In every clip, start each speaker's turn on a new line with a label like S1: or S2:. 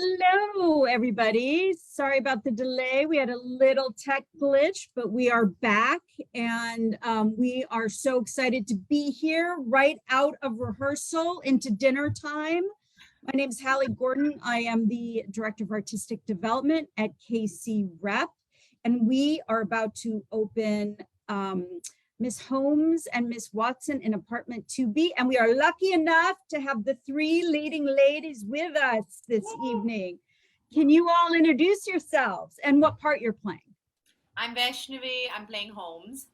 S1: Hello, everybody. Sorry about the delay. We had a little tech glitch, but we are back, and we are so excited to be here right out of rehearsal into dinner time. My name is Hallie Gordon. I am the Director of Artistic Development at KCRep, and we are about to open Ms. Holmes and Ms. Watson in apartment 2B. And we are lucky enough to have the three leading ladies with us this evening. Can you all introduce yourselves and what part you're playing?
S2: I'm Vaishnavi, I'm playing Holmes.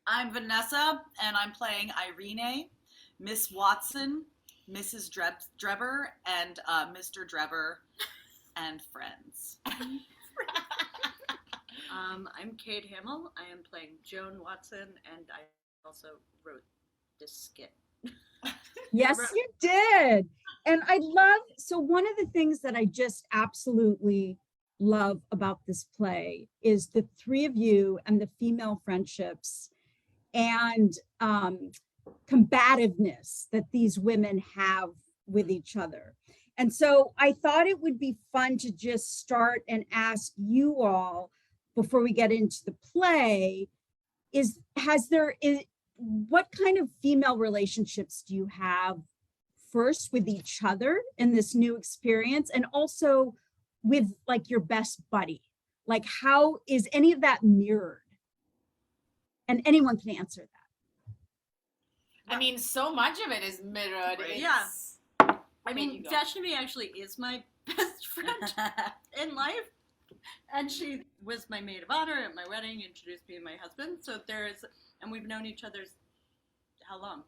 S3: I'm Vanessa, and I'm playing Irene, Miss Watson, Mrs. Drebber, and Mr. Drebber, and friends.
S4: I'm Kate Hamill. I am playing Joan Watson, and I also wrote this skit.
S1: Yes, you did. And I love, so one of the things that I just absolutely love about this play is the three of you and the female friendships and combativeness that these women have with each other. And so I thought it would be fun to just start and ask you all, before we get into the play, what kind of female relationships do you have first with each other in this new experience, and also with like your best buddy? Like, how is any of that mirrored? And anyone can answer that.
S2: I mean, so much of it is mirrored.
S4: Yeah. I mean, Vaishnavi actually is my best friend in life. And she was my maid of honor at my wedding, introduced me to my husband. So and we've known each other, how long?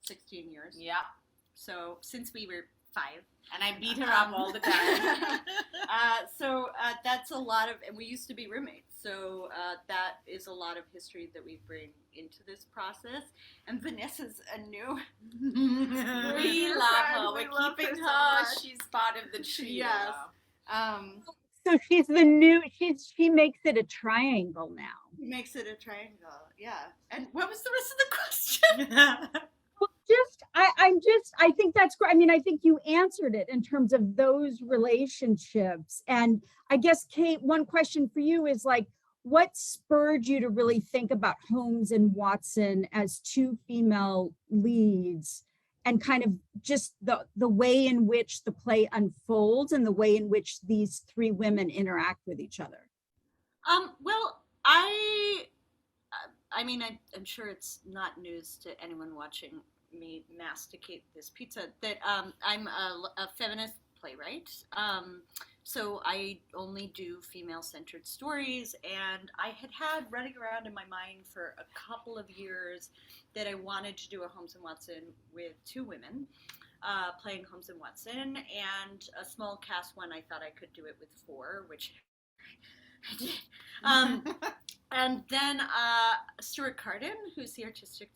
S4: 16 years.
S2: Yeah.
S4: So since we were 5.
S2: And I beat her up all the time.
S4: So that's a lot of, and we used to be roommates. So that is a lot of history that we bring into this process. And Vanessa's a new.
S2: We love her. We're keeping her. So she's part of the trio.
S4: Yes.
S1: So she's the new, she makes it a triangle now.
S4: Makes it a triangle, yeah. And what was the rest of the question?
S1: Well, I think that's great. I mean, I think you answered it in terms of those relationships. And I guess, Kate, one question for you is like, what spurred you to really think about Holmes and Watson as two female leads, and kind of just the way in which the play unfolds and the way in which these three women interact with each other?
S4: Well, I mean, I'm sure it's not news to anyone watching me masticate this pizza that I'm a feminist playwright. So I only do female-centered stories, and I had running around in my mind for a couple of years that I wanted to do a Holmes and Watson with two women playing Holmes and Watson, and a small cast one. I thought I could do it with 4, which I did. And then Stuart Carden, who's the artistic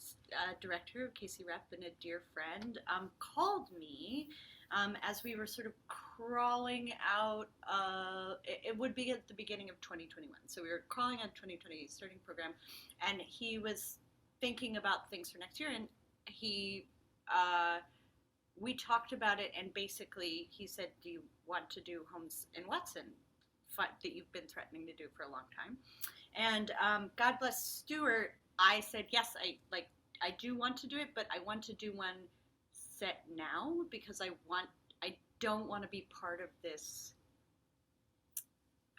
S4: director of KCRep and a dear friend, called me as we were sort of crawling out. It would be at the beginning of 2021. So we were crawling out 2020 starting program, and he was thinking about things for next year, and we talked about it, and basically he said, do you want to do Holmes and Watson that you've been threatening to do for a long time? And God bless Stuart, I said, yes, I do want to do it, but I want to do one set now, because I don't want to be part of this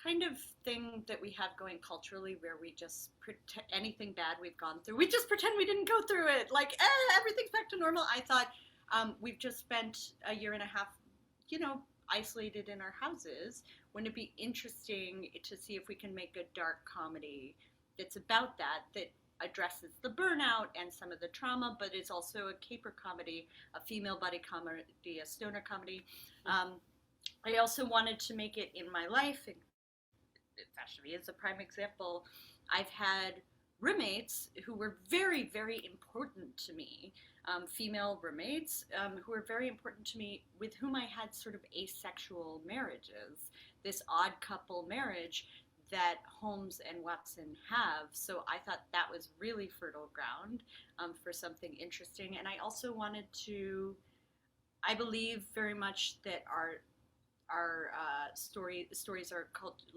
S4: kind of thing that we have going culturally, where we just pretend anything bad we've gone through, we just pretend we didn't go through it, like everything's back to normal. I thought we've just spent a year and a half, isolated in our houses. Wouldn't it be interesting to see if we can make a dark comedy that's about that addresses the burnout and some of the trauma, but is also a caper comedy, a female buddy comedy, a stoner comedy. I also wanted to make it in my life, and Vaishnavi is a prime example. I've had roommates who were very, very important to me, female roommates who were very important to me, with whom I had sort of asexual marriages, this odd couple marriage that Holmes and Watson have. So I thought that was really fertile ground for something interesting. And I also wanted to, I believe very much that stories are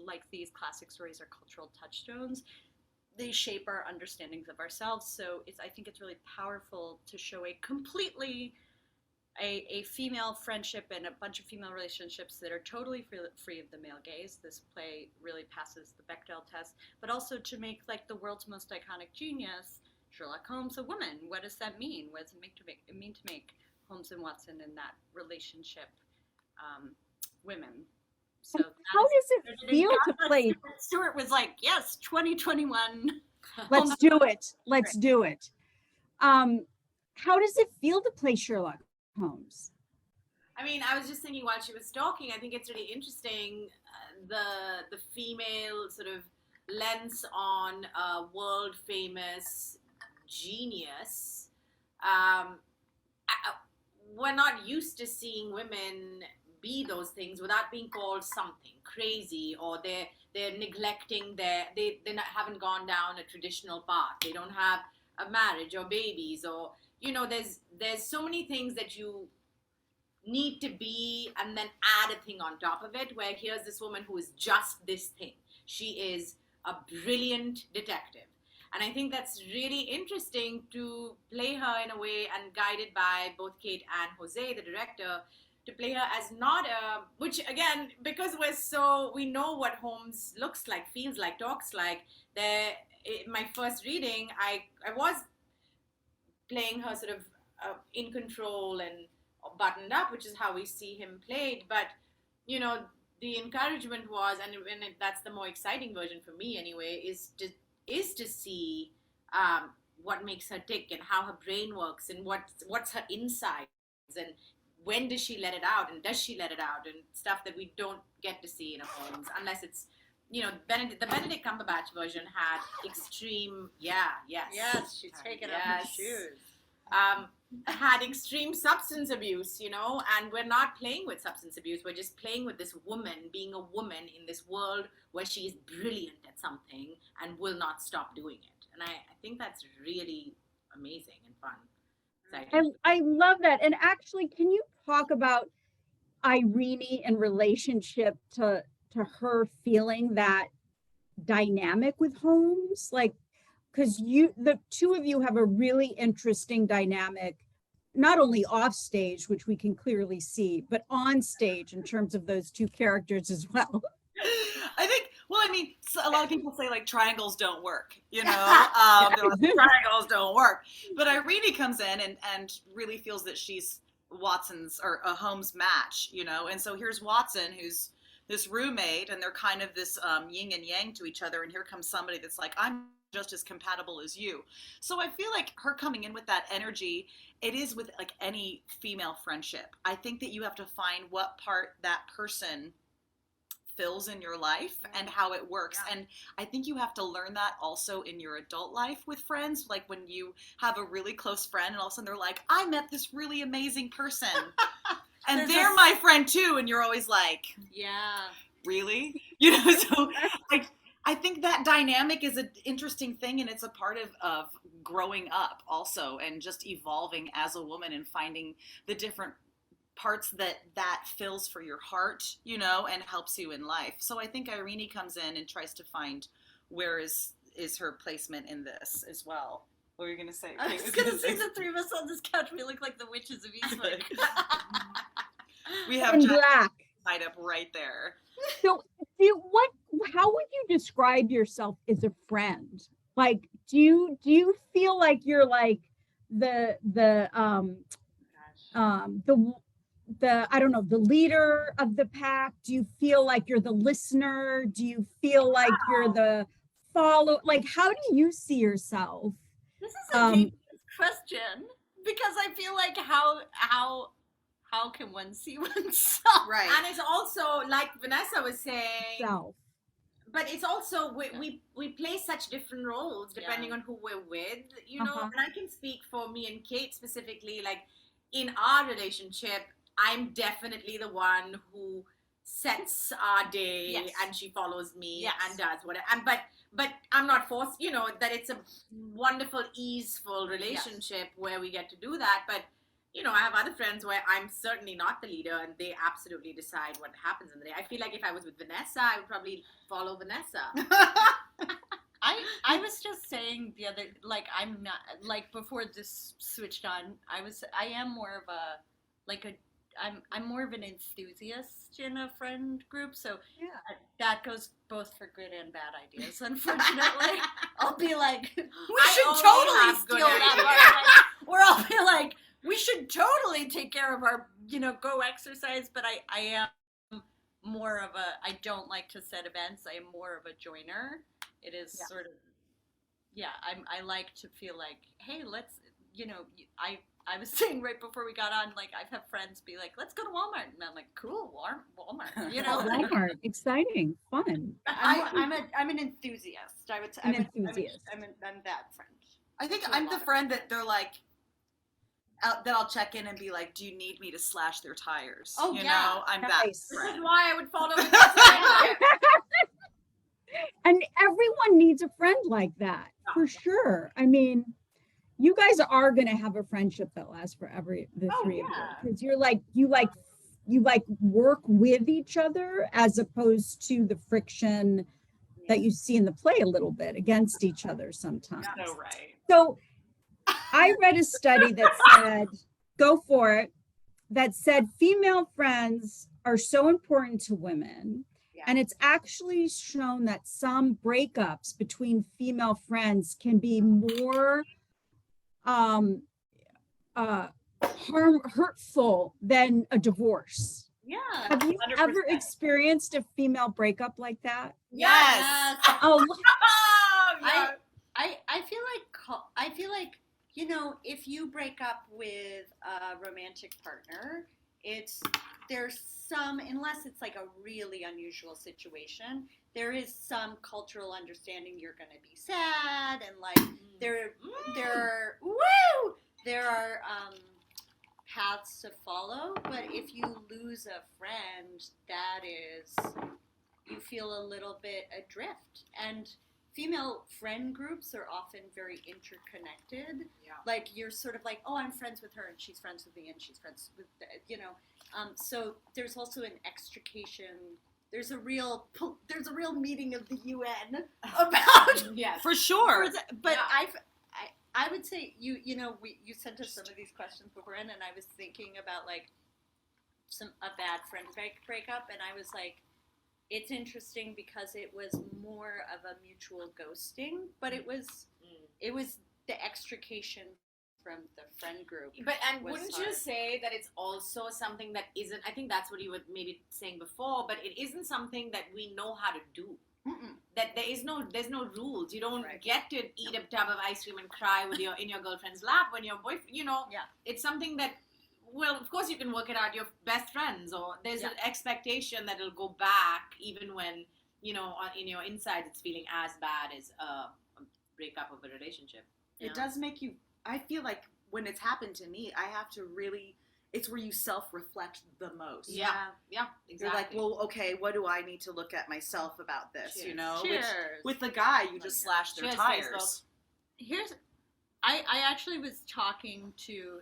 S4: like these classic stories are cultural touchstones. They shape our understandings of ourselves. So I think it's really powerful to show a female friendship and a bunch of female relationships that are totally free of the male gaze. This play really passes the Bechdel test, but also to make like the world's most iconic genius, Sherlock Holmes, a woman. What does that mean? What does it mean to make Holmes and Watson in that relationship women? So
S1: how does it feel to play?
S4: Stewart was like, yes, 2021.
S1: Let's do it. Let's do it. How does it feel to play Sherlock Holmes?
S2: I mean, I was just thinking while she was talking, I think it's really interesting, the female sort of lens on a world famous genius. We're not used to seeing women be those things without being called something crazy, or they're neglecting they haven't gone down a traditional path. They don't have a marriage or babies, or there's so many things that you need to be, and then add a thing on top of it, where here's this woman who is just this thing. She is a brilliant detective. And I think that's really interesting to play her in a way, and guided by both Kate and Jose, the director, to play her as not which again, because we know what Holmes looks like, feels like, talks like. In my first reading, I was playing her sort of in control and buttoned up, which is how we see him played. But the encouragement was, and that's the more exciting version for me anyway, is to see what makes her tick, and how her brain works, and what's her insides, and when does she let it out, and does she let it out, and stuff that we don't get to see in a Holmes, unless it's the Benedict Cumberbatch version had extreme,
S4: Yes, she's taken off her shoes.
S2: Had extreme substance abuse, and we're not playing with substance abuse. We're just playing with this woman being a woman in this world where she is brilliant at something and will not stop doing it. And I think that's really amazing and fun.
S1: I love that. And actually, can you talk about Irene in relationship to her feeling that dynamic with Holmes? Like, because the two of you have a really interesting dynamic, not only off stage, which we can clearly see, but on stage in terms of those two characters as well.
S3: I think, a lot of people say like triangles don't work, triangles don't work. But Irene comes in and really feels that she's Watson's or a Holmes match, and so here's Watson, who's this roommate, and they're kind of this yin and yang to each other, and here comes somebody that's like, I'm just as compatible as you. So I feel like her coming in with that energy, it is with like any female friendship. I think that you have to find what part that person fills in your life and how it works. Yeah. And I think you have to learn that also in your adult life with friends. Like when you have a really close friend and all of a sudden they're like, I met this really amazing person and they're my friend too. And you're always like, yeah, really? So I think that dynamic is an interesting thing, and it's a part of growing up also, and just evolving as a woman and finding the different parts that fills for your heart, and helps you in life. So I think Irene comes in and tries to find where is her placement in this as well. What were you going to say?
S4: I was going to say the three of us on this couch, we look like the witches of Eastwick.
S3: We have
S1: black
S3: tied up right there.
S1: So how would you describe yourself as a friend? Like, do you feel like you're like the I don't know, the leader of the pack? Do you feel like you're the listener? Do you feel like you're the follow? Like, how do you see yourself?
S4: This is a dangerous question, because I feel like how can one see oneself?
S2: Right. And it's also, like Vanessa was saying,
S1: self.
S2: But it's also, we play such different roles depending on who we're with, and I can speak for me and Kate specifically. Like, in our relationship, I'm definitely the one who sets our day, and she follows me and does whatever. But I'm not forced, that it's a wonderful, easeful relationship where we get to do that. But you know, I have other friends where I'm certainly not the leader and they absolutely decide what happens in the day. I feel like if I was with Vanessa, I would probably follow Vanessa.
S4: I was just saying the other, like, I'm not, like, before this switched on, I am more of a, like I'm more of an enthusiast in a friend group, so that goes both for good and bad ideas. Unfortunately, I'll be like, we should totally steal that, or I'll be like, we should totally take care of our, you know, go exercise. But I am more of a, I don't like to set events. I am more of a joiner. It is sort of, I like to feel like, hey, let's, you know, I was saying right before we got on, like, I've had friends be like, let's go to Walmart. And I'm like, cool, Walmart, you know.
S1: Walmart, exciting, fun.
S4: I'm an enthusiast. I would say I'm that friend.
S3: I think I'm the friend that they're like, that I'll check in and be like, do you need me to slash their tires?
S4: Oh,
S3: you
S4: yeah.
S3: know, I'm that
S1: Nice.
S2: This
S3: friend.
S2: is why I would follow Vanessa.
S1: And everyone needs a friend like that, for sure. I mean, you guys are going to have a friendship that lasts forever, the three of you, because you're like, you work with each other as opposed to the friction that you see in the play a little bit against each other sometimes.
S3: So right.
S1: So I read a study that said, go for it, that said female friends are so important to women. And it's actually shown that some breakups between female friends can be more hurtful than a divorce.
S4: Yeah.
S1: Have you
S3: 100%.
S1: ever experienced a female breakup like that?
S3: Yes.
S1: Oh,
S3: Yeah.
S4: I feel like, you know, if you break up with a romantic partner, there's some, unless it's like a really unusual situation, there is some cultural understanding you're going to be sad, and like there are paths to follow. But if you lose a friend, you feel a little bit adrift. And female friend groups are often very interconnected.
S2: Yeah.
S4: Like, you're sort of like, oh, I'm friends with her, and she's friends with me, and she's friends with, you know. So there's also an extrication. There's a real meeting of the UN about.
S2: Yes.
S3: For sure.
S4: But
S2: Yeah.
S4: I would say you you sent us some of these questions beforehand, and I was thinking about like a bad friend breakup, and I was like, it's interesting because it was more of a mutual ghosting, but it was the extrication from the friend group.
S2: But wouldn't you say that it's also something that isn't? I think that's what you were maybe saying before, but it isn't something that we know how to do.
S4: Mm-mm.
S2: That there's no rules. You don't get to eat a tub of ice cream and cry in your girlfriend's lap when your boyfriend. You know, it's something that. Well, of course you can work it out. Your best friends, or there's an expectation that it'll go back even when, you know, in your inside it's feeling as bad as a breakup of a relationship.
S3: It does make you, I feel like when it's happened to me, I have to really, it's where you self-reflect the most.
S2: Yeah, exactly.
S3: You're like, well, okay, what do I need to look at myself about this,
S2: Cheers.
S3: you know?
S4: Cheers.
S3: With the guy, you just slash their
S2: Cheers,
S3: tires.
S4: I actually was talking to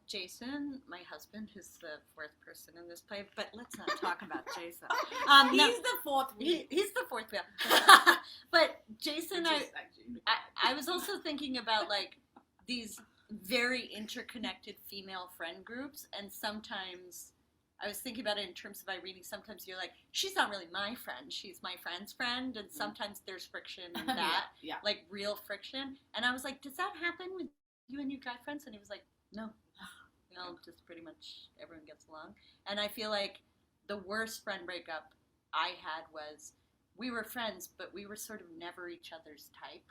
S4: Jason, my husband, who's the fourth person in this play, but let's not talk about Jason.
S2: He's the fourth wheel.
S4: He's the fourth wheel. But Jason, I was also thinking about like these very interconnected female friend groups, and sometimes I was thinking about it in terms of Irene. Sometimes you're like, she's not really my friend, she's my friend's friend, and sometimes there's friction in that, like real friction. And I was like, does that happen with you and your guy friends? And he was like, no, you know, just pretty much everyone gets along. And I feel like the worst friend breakup I had was we were friends, but we were sort of never each other's type.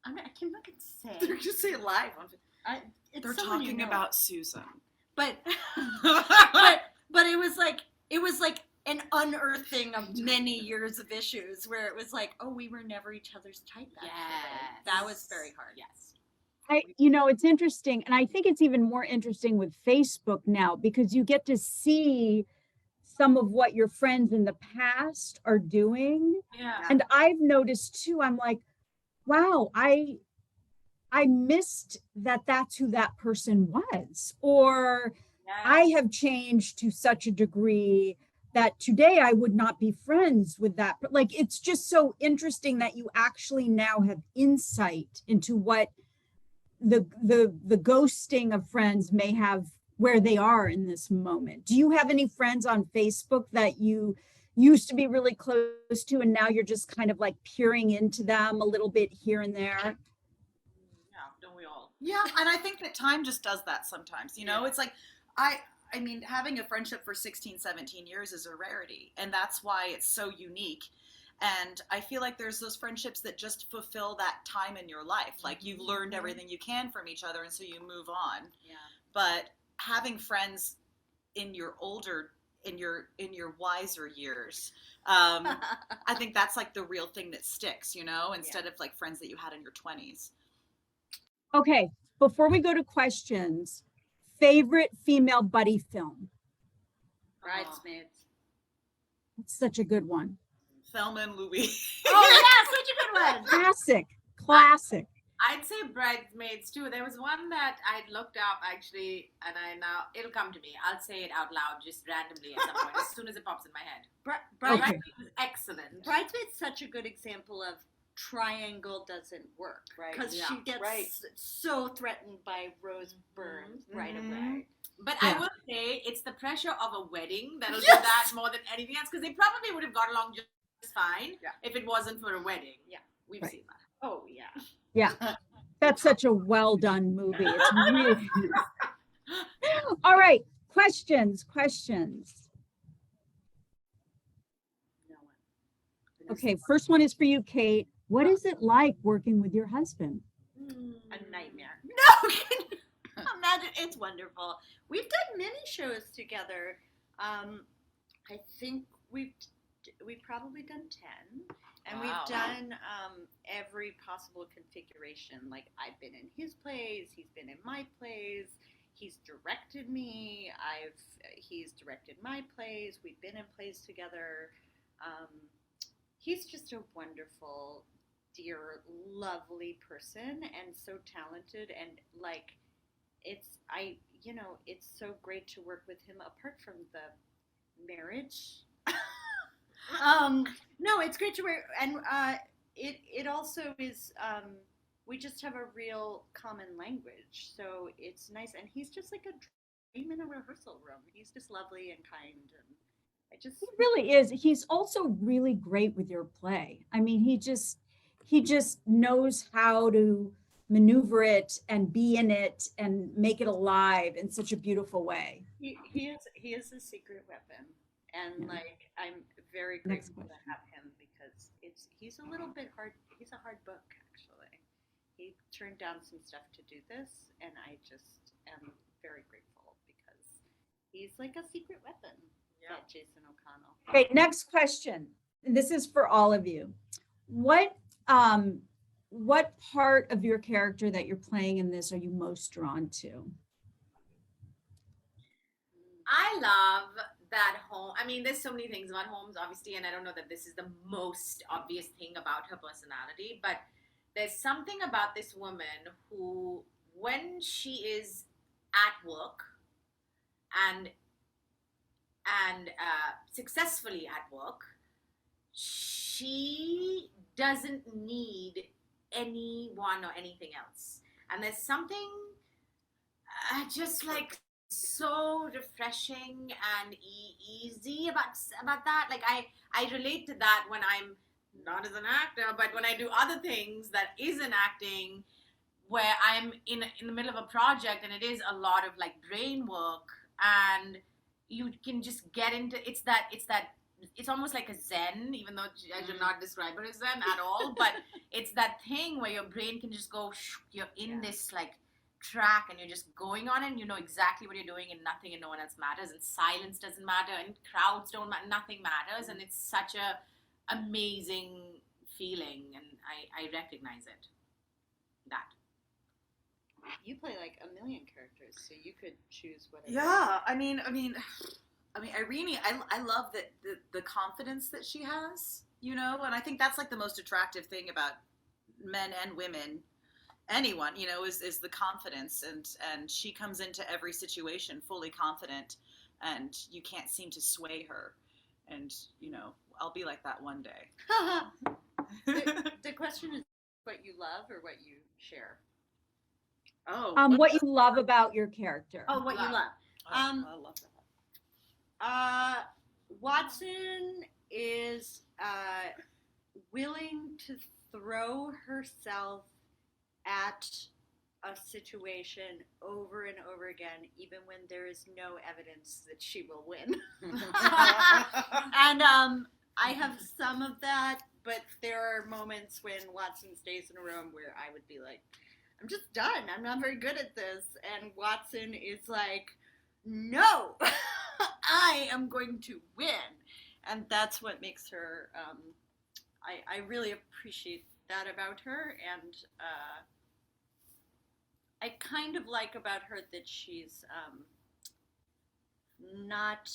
S4: I can look and say.
S3: They're just saying live. They're talking about Susan.
S4: But but it was like an unearthing of many years of issues where it was like, oh, we were never each other's type. That was very hard.
S2: Yes.
S1: You know, it's interesting. And I think it's even more interesting with Facebook now because you get to see some of what your friends in the past are doing.
S2: Yeah.
S1: And I've noticed too, I'm like, wow, I I missed that that's who that person was, or I have changed to such a degree that today I would not be friends with that. But like, it's just so interesting that you actually now have insight into what the ghosting of friends may have, where they are in this moment. Do you have any friends on Facebook that you used to be really close to and now you're just kind of like peering into them a little bit here and there?
S2: Yeah, don't we all?
S3: Yeah, and I think that time just does that sometimes, you know?
S2: Yeah.
S3: It's like, I mean, having a friendship for 16, 17 years is a rarity, and that's why it's so unique. And I feel like there's those friendships that just fulfill that time in your life. Like, you've learned everything you can from each other, and so you move on.
S4: Yeah.
S3: But having friends in your older, in your wiser years, I think that's like the real thing that sticks, you know, instead of like friends that you had in your 20s.
S1: Okay, before we go to questions, favorite female buddy film?
S4: Bridesmaids.
S1: That's such a good one.
S3: Thelma and Louise.
S4: Oh yeah, such a good one.
S1: Classic.
S2: I'd say Bridesmaids too. There was one that I'd looked up actually, and it'll come to me. I'll say it out loud just randomly at some point, as soon as it pops in my head. Bridesmaids was excellent.
S4: Bridesmaids such a good example of triangle doesn't work,
S3: Right.
S4: Because she gets so threatened by Rose Byrne right away.
S2: But
S1: Yeah.
S2: I will say it's the pressure of a wedding that'll do that more than anything else, because they probably would have got along just fine if it wasn't for a wedding.
S4: Yeah.
S2: We've
S1: Right.
S2: seen that.
S4: Oh yeah.
S1: Yeah, that's such a well done movie. It's really all right. Questions.
S4: No one.
S1: Okay, first one is for you, Kate. What is it like working with your husband?
S4: A nightmare. No, imagine, it's wonderful. We've done many shows together. I think we've probably done 10, and
S3: Wow.
S4: we've done every possible configuration. Like, I've been in his plays, he's been in my plays, he's directed me, he's directed my plays, we've been in plays together. He's just a wonderful, dear, lovely person, and so talented, and like, it's so great to work with him apart from the marriage. No, it's great to work, and it also is, we just have a real common language, so it's nice, and he's just like a dream in a rehearsal room. He's just lovely and kind, and
S1: He really is. He's also really great with your play. I mean, he just knows how to maneuver it and be in it and make it alive in such a beautiful way.
S4: he is a secret weapon, and
S1: Yeah.
S4: like, I'm very
S1: Next
S4: grateful to
S1: question.
S4: have him, because he's a little bit hard. He's a hard book, actually. He turned down some stuff to do this, and I just am very grateful, because he's like a secret weapon. That Jason O'Connell.
S1: Okay, next question. And this is for all of you. What part of your character that you're playing in this are you most drawn to?
S2: I love that Holmes. I mean, there's so many things about Holmes, obviously, and I don't know that this is the most obvious thing about her personality, but there's something about this woman who, when she is at work and successfully at work, she doesn't need anyone or anything else. And there's something just like so refreshing and easy about that. Like, I relate to that when I'm not as an actor, but when I do other things that isn't acting, where I'm in the middle of a project and it is a lot of like brain work, and you can just get into it's almost like a zen, even though I should not describe it as zen at all, but it's that thing where your brain can just go, you're in this like track and you're just going on it, and you know exactly what you're doing, and nothing and no one else matters, and silence doesn't matter, and crowds don't matter, nothing matters, and it's such a amazing feeling, and I recognize it. That.
S4: You play like a million characters, so you could choose whatever.
S3: Yeah, I mean, Irene, I love that the confidence that she has, you know, and I think that's like the most attractive thing about men and women anyone, is the confidence, and she comes into every situation fully confident, and you can't seem to sway her. And I'll be like that one day.
S4: The question is what you love or what you share?
S1: What you love about your character.
S4: Oh, what you love.
S3: I love that.
S4: Watson is willing to throw herself at a situation over and over again, even when there is no evidence that she will win. And I have some of that, but there are moments when Watson stays in a room where I would be like, I'm just done. I'm not very good at this. And Watson is like, no, I am going to win. And that's what makes her, I really appreciate that about her. And I kind of like about her that she's not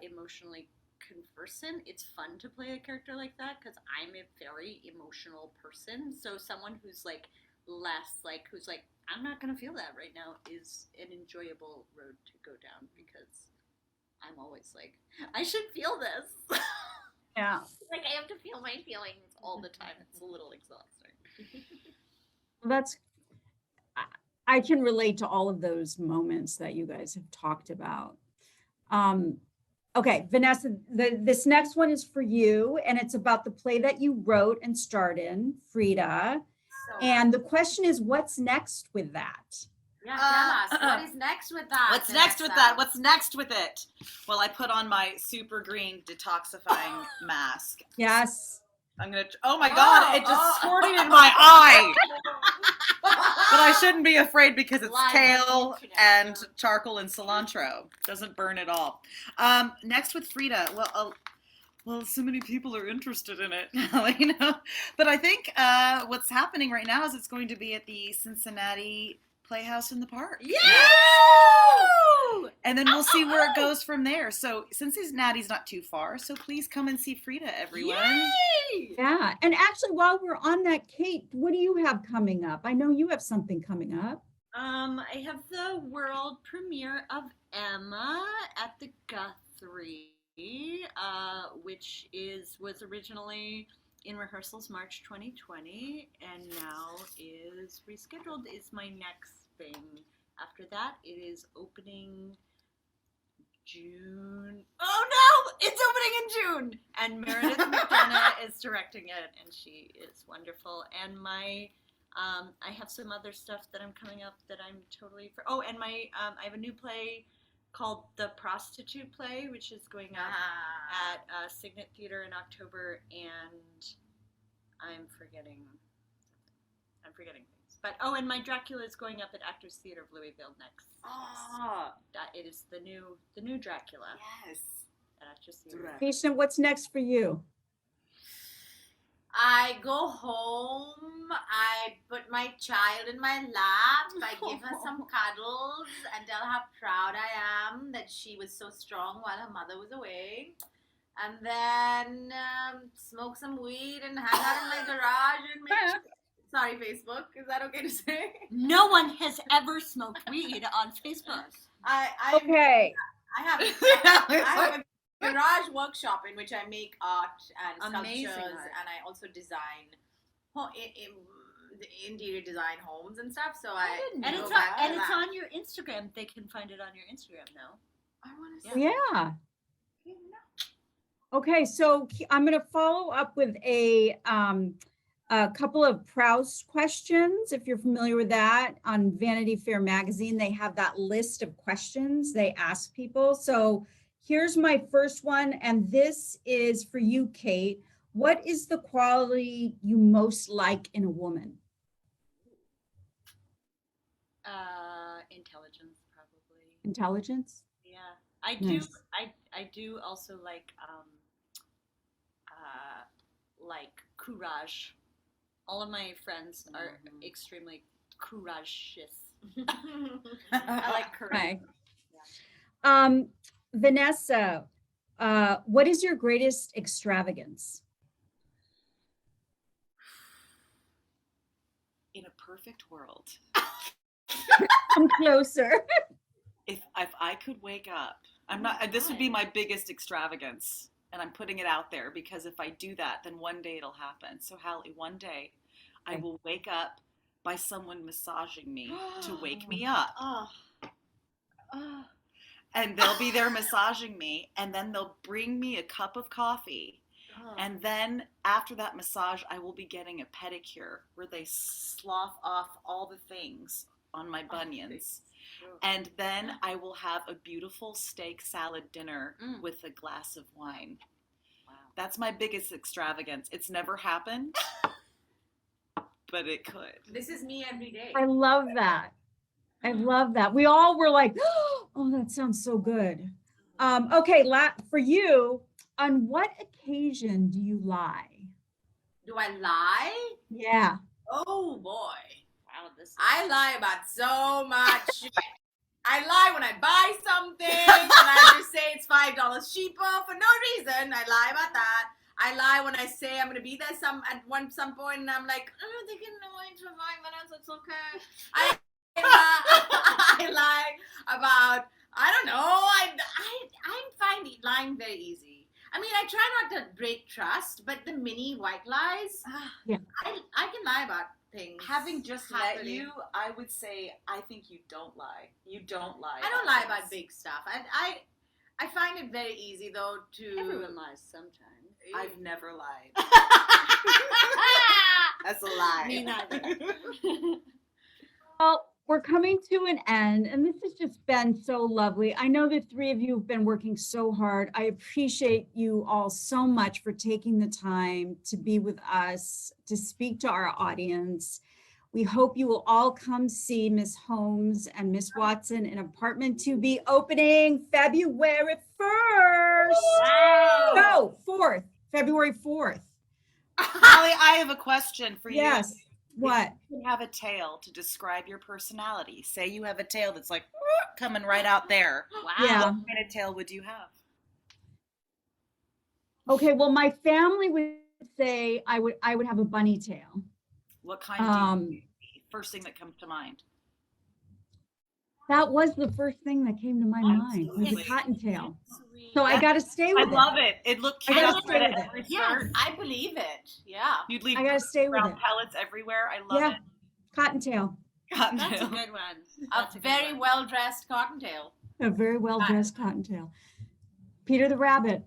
S4: emotionally conversant. It's fun to play a character like that because I'm a very emotional person. So someone who's like less like, who's like, I'm not going to feel that right now is an enjoyable road to go down because I'm always like, I should feel this.
S1: Yeah.
S4: Like I have to feel my feelings all the time. It's a little exhausting.
S1: I can relate to all of those moments that you guys have talked about. Okay, Vanessa, this next one is for you, and it's about the play that you wrote and starred in, Frida. And the question is, what's next with that?
S2: Yeah, tell us. What is next with that?
S3: What's next with that? What's next with it? Well, I put on my super green detoxifying mask.
S1: Yes.
S3: I'm gonna. Oh my God! It just squirted in my eye. But I shouldn't be afraid because it's kale and charcoal and cilantro. Doesn't burn at all. Next with Frida. Well, so many people are interested in it, But I think what's happening right now is it's going to be at the Cincinnati Playhouse in the Park.
S4: Yeah!
S3: And then we'll see where it goes from there. So Cincinnati's not too far, so please come and see Frida, everyone.
S4: Yay!
S1: Yeah. And actually, while we're on that, Kate, what do you have coming up? I know you have something coming up.
S4: I have the world premiere of Emma at the Guthrie, which was originally in rehearsals March 2020 and now is rescheduled. Is my next thing. After that, it is opening June. Oh no, it's opening in June. And Meredith McDonough is directing it, and she is wonderful. And I have some other stuff that I'm coming up that I'm totally for. Oh, and I have a new play called The Prostitute Play, which is going up at Signet Theater in October, and I'm forgetting things. But and my Dracula is going up at Actors Theater of Louisville next. It is the new Dracula.
S3: Yes.
S4: At Actors Theater.
S1: Vaishnavi, what's next for you?
S2: I go home, I put my child in my lap, I give her some cuddles and tell her how proud I am that she was so strong while her mother was away. And then smoke some weed and hang out in my garage and make Sorry, Facebook. Is that okay to say?
S4: No one has ever smoked weed on Facebook.
S1: Okay.
S2: I have a garage workshop in which I make art and sculptures, and I also design interior design homes and stuff. So
S4: it's on your Instagram. They can find it on your Instagram now.
S2: I want to see.
S1: Yeah. Okay, so I'm going to follow up with a couple of Proust questions. If you're familiar with that, on Vanity Fair magazine, they have that list of questions they ask people. So here's my first one, and this is for you, Kate. What is the quality you most like in a woman?
S4: Intelligence, probably.
S1: Intelligence?
S4: Yeah, I do. Nice. I do also like courage. All of my friends are extremely courageous. I like courage.
S1: Okay. Vanessa, what is your greatest extravagance?
S3: perfect world,
S1: Come closer.
S3: if I could wake up, I'm not. This would be my biggest extravagance, and I'm putting it out there because if I do that, then one day it'll happen. So Hallie, one day, I will wake up by someone massaging me to wake me up. And they'll be there massaging me, and then they'll bring me a cup of coffee. And then after that massage, I will be getting a pedicure where they slough off all the things on my bunions. And then I will have a beautiful steak salad dinner with a glass of wine. Wow. That's my biggest extravagance. It's never happened, but it could.
S2: This is me every day.
S1: I love that. I love that. We all were like, oh, that sounds so good. Okay, for you, on what occasion do you lie?
S2: Do I lie?
S1: Yeah.
S2: Oh boy.
S4: Wow,
S2: I lie about so much shit. I lie when I buy something and I just say it's $5 cheaper for no reason. I lie about that. I lie when I say I'm gonna be there some point and I'm like, oh, they can wait for 5 minutes, it's okay. I lie about, I don't know, I find lying very easy. I mean, I try not to break trust, but the mini white lies,
S1: Yeah.
S2: I can lie about things.
S3: Having just met
S2: happily.
S3: you, I would say I think you don't lie. You don't lie.
S2: I don't lie about big stuff. I find it very easy though to.
S4: Everyone lies sometimes.
S3: I've never lied. That's a lie.
S4: Me neither.
S1: Well, we're coming to an end, and this has just been so lovely. I know the three of you have been working so hard. I appreciate you all so much for taking the time to be with us, to speak to our audience. We hope you will all come see Miss Holmes and Miss Watson in Apartment 2B opening February 1st.
S2: Wow.
S1: No, 4th, February 4th.
S3: Hallie, I have a question for you.
S1: Yes. What?
S3: You have a tale to describe your personality. Say you have a tail that's like coming right out there.
S4: Wow.
S1: Yeah.
S3: What kind of tail would you have?
S1: Okay, well, my family would say I would have a bunny tail.
S3: What kind do you first thing that comes to mind?
S1: That was the first thing that came to my mind, was a
S3: Absolutely.
S1: cottontail.
S2: Sweet.
S1: So I got to stay
S3: I
S1: with it.
S3: love it. It looked
S1: I
S3: cute
S1: gotta
S3: at
S1: stay with
S3: every
S2: Yes,
S3: start.
S2: I believe it. Yeah.
S3: You'd leave
S1: I got to stay with
S3: brown
S1: it.
S3: pellets everywhere. I love
S1: Yeah,
S3: it.
S1: cottontail,
S4: That's a
S3: Cottontail.
S4: good one.
S2: A
S4: That's a good
S2: very
S4: one.
S2: well-dressed cottontail.
S1: a very well-dressed cottontail. Peter the Rabbit.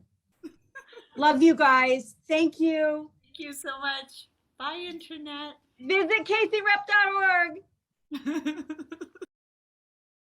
S1: Love you guys. Thank you.
S4: Thank you so much. Bye, Internet.
S1: Visit KCRep.org.